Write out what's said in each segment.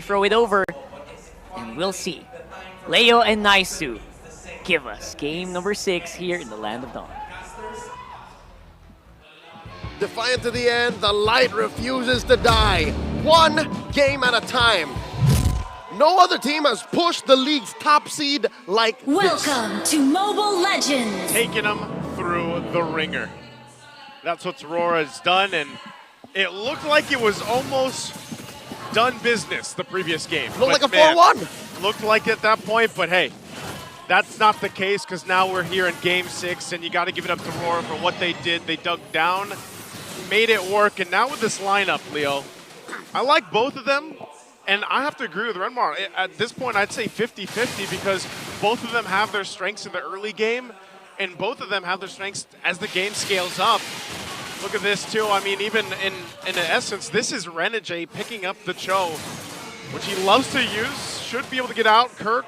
throw it over, and we'll see. Leo and Naisu give us game number 6 here in the Land of Dawn. Defiant to the end, the light refuses to die. One game at a time. No other team has pushed the league's top seed like this. Welcome to Mobile Legends. Taking them through the ringer. That's what Aurora's done, and it looked like it was almost done business the previous game. Looked like a man, 4-1. Looked like it at that point, but hey, that's not the case because now we're here in Game 6, and you got to give it up to Aurora for what they did. They dug down, made it work, and now with this lineup, Leo, I like both of them, and I have to agree with Renmar. At this point, I'd say 50-50 because both of them have their strengths in the early game, and both of them have their strengths as the game scales up. Look at this, too. I mean, even in essence, this is Renegade picking up the Cho, which he loves to use. Should be able to get out. Kirk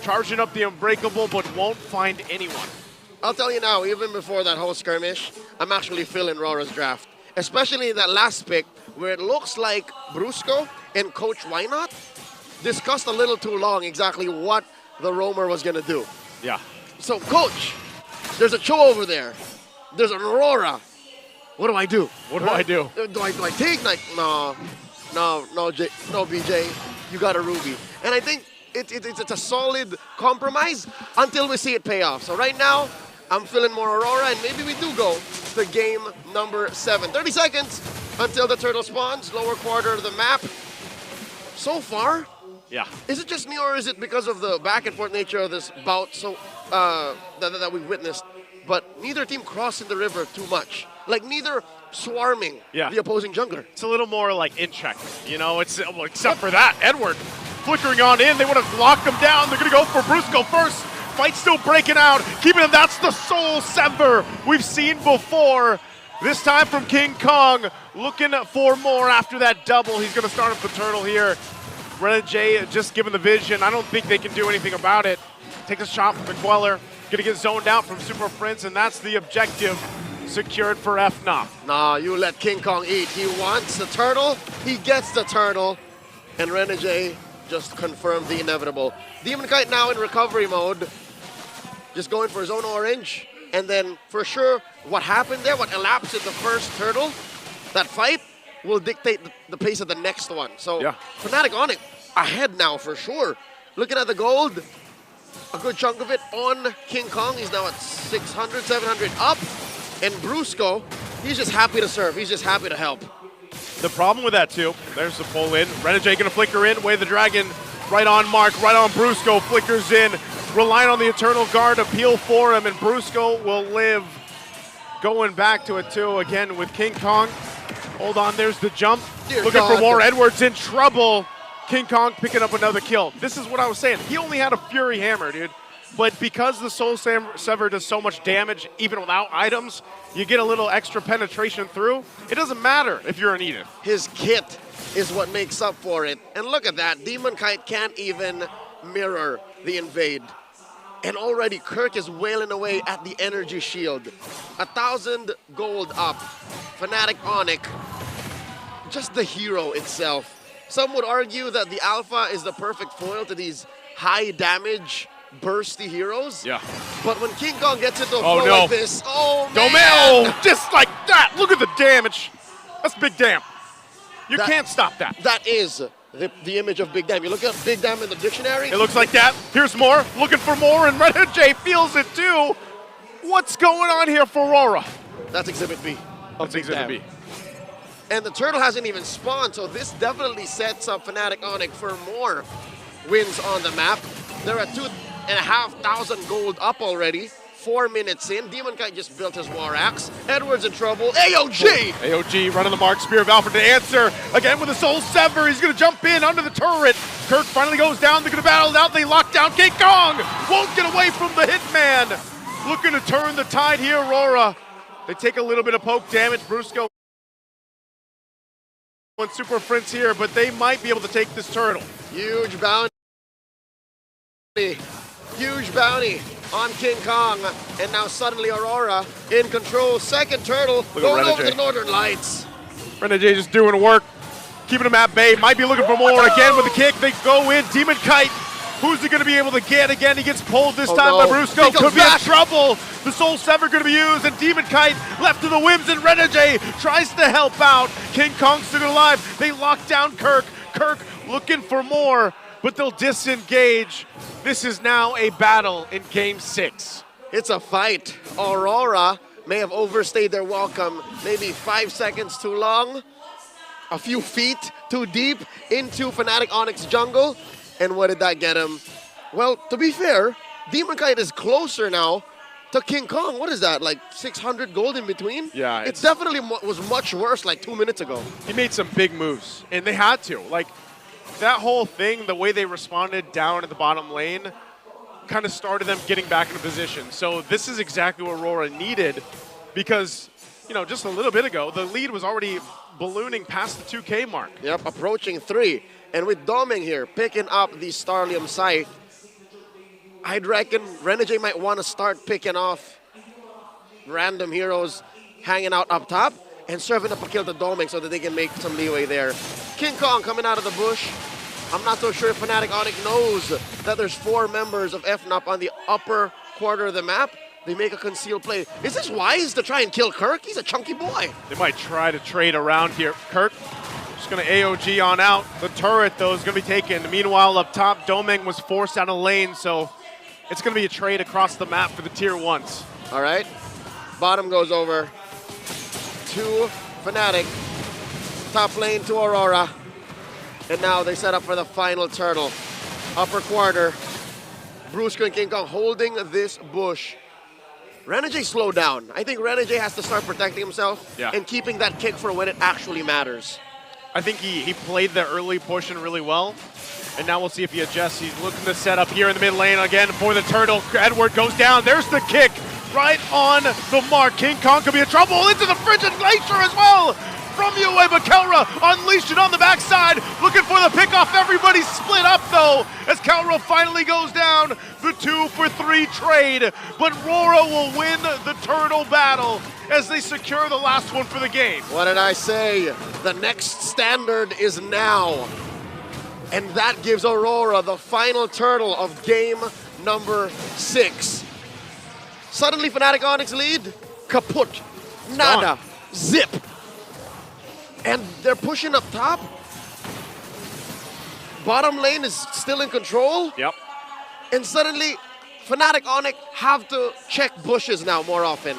charging up the Unbreakable, but won't find anyone. I'll tell you now, even before that whole skirmish, I'm actually feeling Aurora's draft. Especially in that last pick, where it looks like Brusco and Coach Wynot discussed a little too long exactly what the roamer was going to do. Yeah. So, Coach, there's a Cho over there. There's an Aurora. What do I do? What do I do? Do I take? Like, no, BJ. You got a Ruby. And I think it's a solid compromise until we see it pay off. So right now, I'm feeling more Aurora, and maybe we do go to game number 7. 30 seconds until the turtle spawns, lower quarter of the map. So far, yeah. Is it just me, or is it because of the back and forth nature of this bout that we've witnessed? But neither team crossing the river too much. Like neither swarming the opposing jungler. It's a little more like in check, you know, well, except for that. Edward flickering on in. They would have locked him down. They're going to go for Brusco first. Fight still breaking out. Keeping him. That's the Soul Sever we've seen before. This time from King Kong. Looking for more after that double. He's going to start up the turtle here. Renegade just given the vision. I don't think they can do anything about it. Take a shot from the Queller. Going to get zoned out from Super Prince, and that's the objective secured for Fnop. Nah, you let King Kong eat. He wants the turtle, he gets the turtle, and Renegade just confirmed the inevitable. Demon Kite now in recovery mode, just going for his own orange, and then for sure what happened there, what elapsed in the first turtle, that fight will dictate the pace of the next one. So Fnatic on it, ahead now for sure. Looking at the gold, a good chunk of it on King Kong. He's now at 600, 700 up. And Brusco, he's just happy to serve. He's just happy to help. The problem with that, too, there's the pull in. Renegade going to flicker in. Way the Dragon right on Mark, right on Brusco. Flickers in. Relying on the Eternal Guard to peel for him. And Brusco will live. Going back to it, too, again with King Kong. Hold on, there's the jump. Looking for more. Edwards in trouble. King Kong picking up another kill. This is what I was saying. He only had a Fury Hammer, dude. But because the Soul Sever does so much damage, even without items, you get a little extra penetration through. It doesn't matter if you're an Edith. His kit is what makes up for it. And look at that. Demon Kite can't even mirror the invade. And already Kirk is wailing away at the energy shield. 1,000 gold up. Fnatic Onyx. Just the hero itself. Some would argue that the Alpha is the perfect foil to these high damage bursty heroes. Yeah. But when King Kong gets into a flow like this, man! Just like that! Look at the damage! That's Big Damn. You can't stop that. That is the image of Big Damn. You look at Big Damn in the dictionary. It looks like that. Here's more. Looking for more, and Renegade feels it too. What's going on here for Aurora? That's Exhibit B. That's Exhibit B. And the turtle hasn't even spawned, so this definitely sets up Fnatic Onyx for more wins on the map. They're at 2,500 gold up already. 4 minutes in. Demon Kite just built his War Axe. Edwards in trouble. AOG! AOG running the mark. Spear of Alfred to answer. Again with the Soul Sever. He's going to jump in under the turret. Kirk finally goes down. They're going to battle it out. They lock down King Kong. Won't get away from the Hitman. Looking to turn the tide here, Aurora. They take a little bit of poke damage. Brusco and Super Prince here, but they might be able to take this turtle. Huge bounty. Huge bounty on King Kong. And now suddenly Aurora in control. Second turtle going over the Northern Lights. Renegade just doing work. keeping him at bay. Might be looking for more. Again with the kick, they go in. Demon Kite, who's he going to be able to get? Again, he gets pulled this time by Brusco. Could be in trouble. The Soul Sever going to be used, and Demon Kite left to the whims, and Renegade tries to help out. King Kong still alive. They lock down Kirk. Kirk looking for more, but they'll disengage. This is now a battle in Game 6. It's a fight. Aurora may have overstayed their welcome, maybe 5 seconds too long, a few feet too deep into Fnatic Onyx jungle. And what did that get him? Well, to be fair, Demon Kite is closer now to King Kong. What is that, like 600 gold in between? Yeah. It definitely was much worse like 2 minutes ago. He made some big moves, and they had to. Like, that whole thing, the way they responded down at the bottom lane, kind of started them getting back into position. So this is exactly what Aurora needed, because, you know, just a little bit ago, the lead was already ballooning past the 2K mark. Yep, approaching 3. And with Doming here picking up the Starlium Scythe, I'd reckon Renegade might want to start picking off random heroes hanging out up top and serving up a kill to Doming so that they can make some leeway there. King Kong coming out of the bush. I'm not so sure if Fnatic Onyx knows that there's 4 members of Fnop on the upper quarter of the map. They make a concealed play. Is this wise to try and kill Kirk? He's a chunky boy. They might try to trade around here. Kirk just going to AOG on out. The turret, though, is going to be taken. Meanwhile, up top, Doming was forced out of lane, so it's going to be a trade across the map for the tier 1s. All right. Bottom goes over to Fnatic. Top lane to Aurora. And now they set up for the final turtle. Upper quarter. Brusco and King Kong holding this bush. Renegade slowed down. I think Renegade has to start protecting himself and keeping that kick for when it actually matters. I think he played the early portion really well. And now we'll see if he adjusts. He's looking to set up here in the mid lane again for the turtle. Edward goes down. There's the kick right on the mark. King Kong could be in trouble. Into the frigid glacier as well from UA, but Kelra unleashed it on the backside, looking for the pickoff. Everybody split up though as Kelra finally goes down. The 2-for-3 trade, but Aurora will win the turtle battle as they secure the last one for the game. What did I say? The next standard is now. And that gives Aurora the final turtle of game number 6. Suddenly Fnatic Onyx lead, kaput, nada, zip. And they're pushing up top. Bottom lane is still in control. Yep. And suddenly Fnatic Onyx have to check bushes now more often.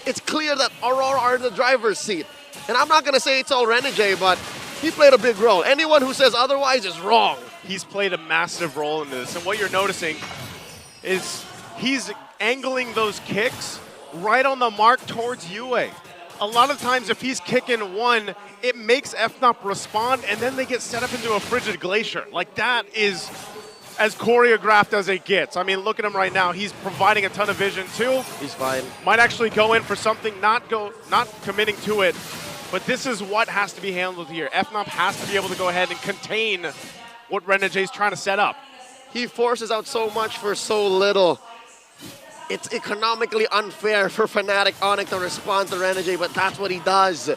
It's clear that Aurora are in the driver's seat. And I'm not going to say it's all Renegade, but he played a big role. Anyone who says otherwise is wrong. He's played a massive role in this. And what you're noticing is he's angling those kicks right on the mark towards UA. A lot of times if he's kicking one, it makes Fnop respond, and then they get set up into a frigid glacier. Like, that is as choreographed as it gets. I mean, look at him right now. He's providing a ton of vision too. He's fine. Might actually go in for something, not committing to it. But this is what has to be handled here. Fnop has to be able to go ahead and contain what Renegade's trying to set up. He forces out so much for so little. It's economically unfair for Fnatic Onyx to respond to Renegade, but that's what he does.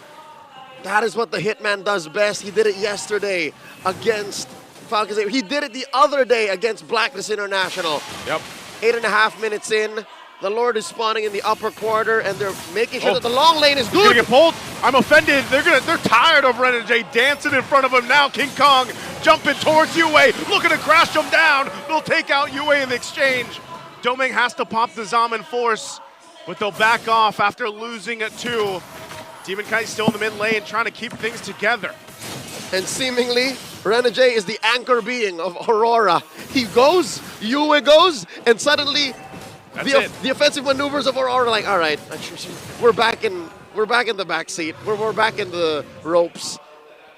That is what the Hitman does best. He did it yesterday against Falcons. He did it the other day against Blacklist International. Yep. 8.5 minutes in. The Lord is spawning in the upper quarter, and they're making sure that the long lane is good. Gonna get pulled. I'm offended. They're tired of Renegade dancing in front of him now. King Kong jumping towards UA, looking to crash him down. They'll take out UA in the exchange. Doming has to pop the Zaman Force, but they'll back off after losing at 2. Demon Kite still in the mid lane, trying to keep things together. And seemingly, Renegade is the anchor being of Aurora. He goes, UA goes, and suddenly the offensive maneuvers of Aurora are like, all right, we're back in the back seat. We're back in the ropes.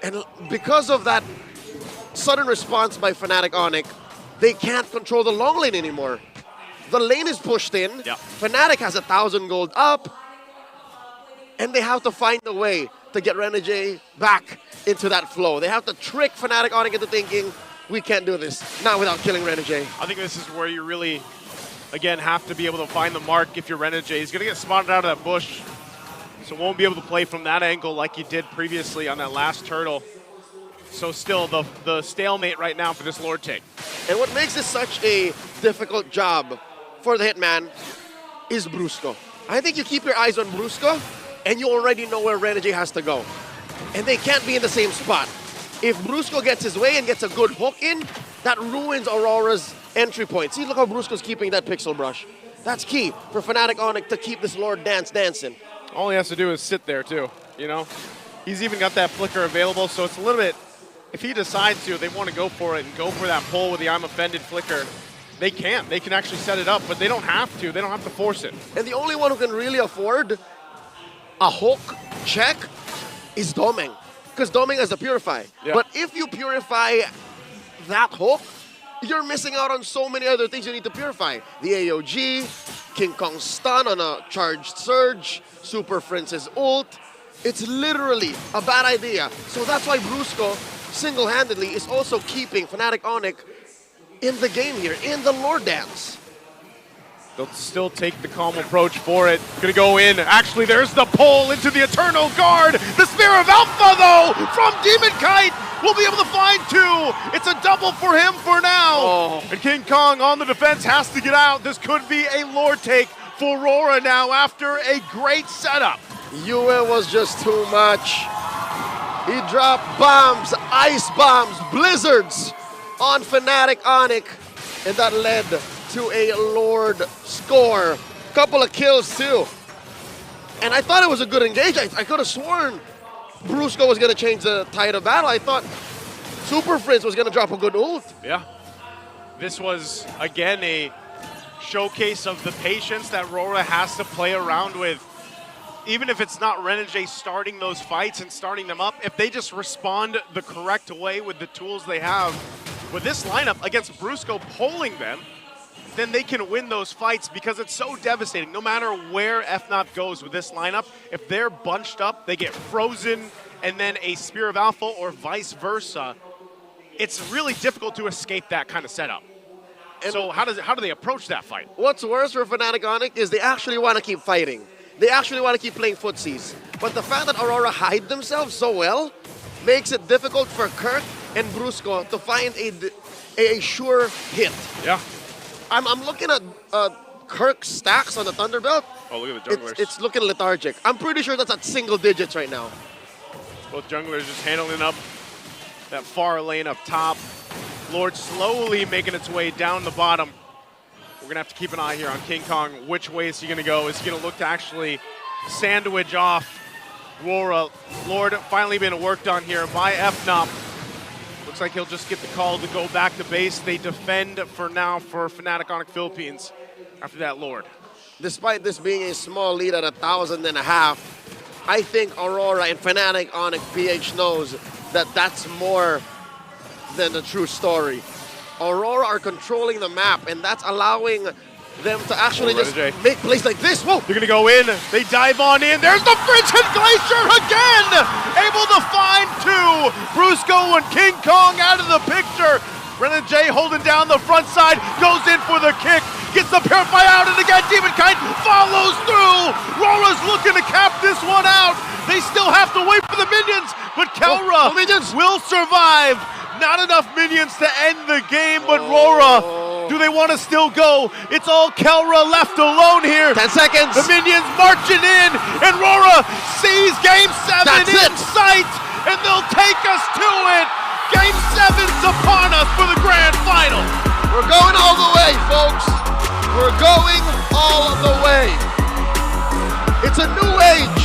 And because of that sudden response by Fnatic Onyx, they can't control the long lane anymore. The lane is pushed in. Yep. Fnatic has 1,000 gold up. And they have to find a way to get Renegade back into that flow. They have to trick Fnatic Onyx into thinking, we can't do this, not without killing Renegade. I think this is where you really, again, have to be able to find the mark if you're Renegade. He's going to get spotted out of that bush, so won't be able to play from that angle like he did previously on that last turtle. So still the stalemate right now for this Lord take. And what makes this such a difficult job for the Hitman is Brusco. I think you keep your eyes on Brusco, and you already know where Renegade has to go. And they can't be in the same spot. If Brusco gets his way and gets a good hook in, that ruins Aurora's entry point. See, look how Brusco's keeping that pixel brush. That's key for Fnatic Onyx to keep this Lord dancing. All he has to do is sit there too, you know? He's even got that flicker available, so it's a little bit, if he decides to, they want to go for it and go for that pull with the I'm offended flicker. They can. They can actually set it up, but they don't have to. They don't have to force it. And the only one who can really afford a hook check is Domeng, because Domeng has a Purify. Yeah. But if you purify that hook, you're missing out on so many other things you need to purify. The AOG, King Kong stun on a charged surge, Super Prince's ult. It's literally a bad idea. So that's why Brusco single-handedly is also keeping Fnatic Onyx in the game here, in the Lord Dance. They'll still take the calm approach for it. Gonna go in. Actually, there's the pull into the Eternal Guard. The Spear of Alpha, though, from Demon Kite. Will be able to find two. It's a double for him for now. Oh. And King Kong on the defense has to get out. This could be a Lord take for Aurora now after a great setup. Yue was just too much. He dropped bombs, ice bombs, blizzards on Fnatic Onyx, and that led to a Lord score. Couple of kills too. And I thought it was a good engage. I could have sworn Brusco was going to change the tide of battle. I thought Super Prince was going to drop a good ult. Yeah. This was, again, a showcase of the patience that Aurora has to play around with. Even if it's not Renegade starting those fights and starting them up, if they just respond the correct way with the tools they have, with this lineup against Brusco pulling them, then they can win those fights because it's so devastating. No matter where Fnop goes with this lineup, if they're bunched up, they get frozen and then a Spear of Alpha or vice versa. It's really difficult to escape that kind of setup. And so how do they approach that fight? What's worse for Fnatic Onyx is they actually want to keep fighting. They actually want to keep playing footsies. But the fact that Aurora hide themselves so well makes it difficult for Kirk and Brusco to find a sure hit. Yeah. I'm looking at Kirk's stacks on the Thunderbelt. Oh, look at the junglers. It's looking lethargic. I'm pretty sure that's at single digits right now. Both junglers just handling up that far lane up top. Lord slowly making its way down the bottom. We're going to have to keep an eye here on King Kong. Which way is he going to go? Is he going to look to actually sandwich off Aurora? Lord finally being worked on here by Fnop. Looks like he'll just get the call to go back to base. They defend for now for Fnatic Onyx Philippines after that Lord. Despite this being a small lead at 1,500, I think Aurora and Fnatic Onyx PH knows that that's more than the true story. Aurora are controlling the map, and that's allowing them to actually just make plays like this. Whoa! They're going to go in. They dive on in. There's the Frigid Glacier again! Able to find two. Brusco and King Kong out of the picture. Renegade holding down the front side. Goes in for the kick. Gets the Purify out, and again, Demon Kite follows through. Aurора's looking to cap this one out. They still have to wait for the minions, but Kelra will survive. Not enough minions to end the game, but Aurora, do they want to still go? It's all Kelra left alone here. 10 seconds. The minions marching in, and Aurora sees Game 7 in sight, and they'll take us to it. Game 7's upon us for the grand final. We're going all the way, folks. We're going all the way. It's a new age